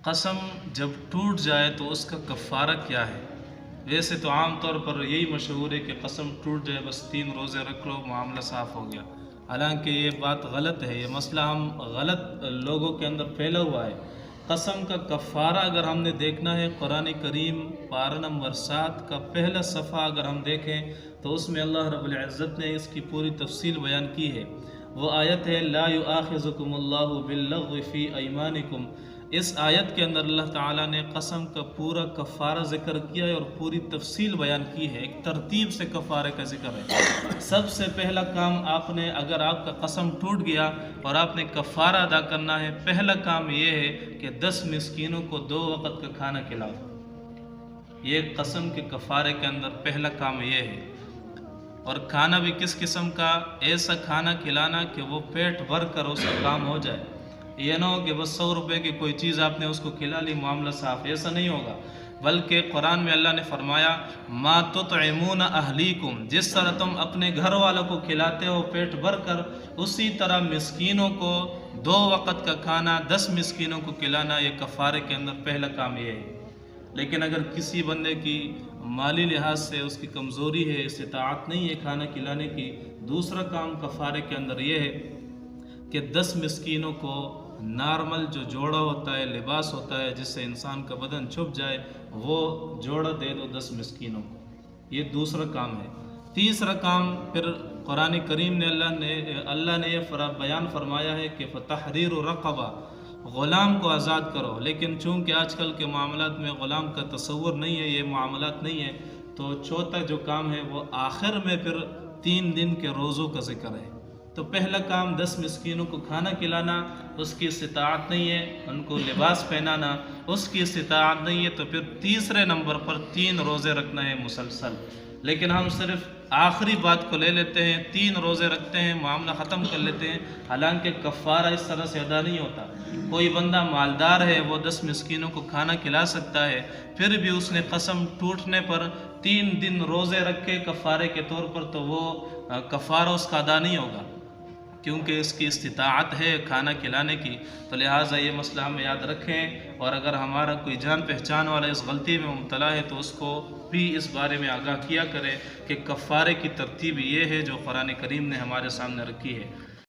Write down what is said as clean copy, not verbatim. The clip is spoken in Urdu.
قسم جب ٹوٹ جائے تو اس کا کفارہ کیا ہے؟ ویسے تو عام طور پر یہی مشہور ہے کہ قسم ٹوٹ جائے بس 3 روزے رکھ لو معاملہ صاف ہو گیا، حالانکہ یہ بات غلط ہے، یہ مسئلہ ہم غلط لوگوں کے اندر پھیلا ہوا ہے۔ قسم کا کفارہ اگر ہم نے دیکھنا ہے، قرآن کریم پارہ نمبر 7 کا پہلا صفحہ اگر ہم دیکھیں تو اس میں اللہ رب العزت نے اس کی پوری تفصیل بیان کی ہے۔ وہ آیت ہے لا یؤاخذکم اللہ باللغو فی ایمانکم۔ اس آیت کے اندر اللہ تعالیٰ نے قسم کا پورا کفارہ ذکر کیا ہے اور پوری تفصیل بیان کی ہے، ایک ترتیب سے کفارے کا ذکر ہے۔ سب سے پہلا کام آپ نے، اگر آپ کا قسم ٹوٹ گیا اور آپ نے کفارہ ادا کرنا ہے، پہلا کام یہ ہے کہ 10 مسکینوں کو 2 وقت کا کھانا کھلاؤ۔ یہ قسم کے کفارے کے اندر پہلا کام یہ ہے، اور کھانا بھی کس قسم کا؟ ایسا کھانا کھلانا کہ وہ پیٹ بھر کر اس کا کام ہو جائے۔ یہ نہ ہو کہ بس 100 روپے کی کوئی چیز آپ نے اس کو کھلا لی معاملہ صاف، ایسا نہیں ہوگا۔ بلکہ قرآن میں اللہ نے فرمایا ما تطعمون اہلیکم، جس طرح تم اپنے گھر والوں کو کھلاتے ہو پیٹ بھر کر، اسی طرح مسکینوں کو 2 وقت کا کھانا 10 مسکینوں کو کھلانا، یہ کفارے کے اندر پہلا کام یہ ہے۔ لیکن اگر کسی بندے کی مالی لحاظ سے اس کی کمزوری ہے، استطاعت نہیں ہے کھانا کھلانے کی، دوسرا کام کفارے کے اندر یہ ہے کہ 10 مسکینوں کو نارمل جو جوڑا ہوتا ہے، لباس ہوتا ہے جس سے انسان کا بدن چھپ جائے، وہ جوڑا دے دو 10 مسکینوں کو، یہ دوسرا کام ہے۔ تیسرا کام پھر قرآن کریم نے اللہ نے یہ بیان فرمایا ہے کہ فتحریر رقبہ، غلام کو آزاد کرو۔ لیکن چونکہ آج کل کے معاملات میں غلام کا تصور نہیں ہے، یہ معاملات نہیں ہے، تو چوتھا جو کام ہے وہ آخر میں پھر 3 دن کے روزوں کا ذکر ہے۔ تو پہلا کام 10 مسکینوں کو کھانا کھلانا، اس کی استطاعت نہیں ہے، ان کو لباس پہنانا، اس کی استطاعت نہیں ہے، تو پھر تیسرے نمبر پر 3 روزے رکھنا ہے مسلسل۔ لیکن ہم صرف آخری بات کو لے لیتے ہیں، 3 روزے رکھتے ہیں، معاملہ ختم کر لیتے ہیں، حالانکہ کفارہ اس طرح سے ادا نہیں ہوتا۔ کوئی بندہ مالدار ہے، وہ 10 مسکینوں کو کھانا کھلا سکتا ہے، پھر بھی اس نے قسم ٹوٹنے پر 3 دن روزے رکھے کفارے کے طور پر، تو وہ کفارہ اس کا ادا نہیں ہوگا، کیونکہ اس کی استطاعت ہے کھانا کھلانے کی۔ تو لہٰذا یہ مسئلہ ہم یاد رکھیں، اور اگر ہمارا کوئی جان پہچان والا اس غلطی میں مبتلا ہے تو اس کو بھی اس بارے میں آگاہ کیا کرے کہ کفارے کی ترتیب یہ ہے جو قرآن کریم نے ہمارے سامنے رکھی ہے۔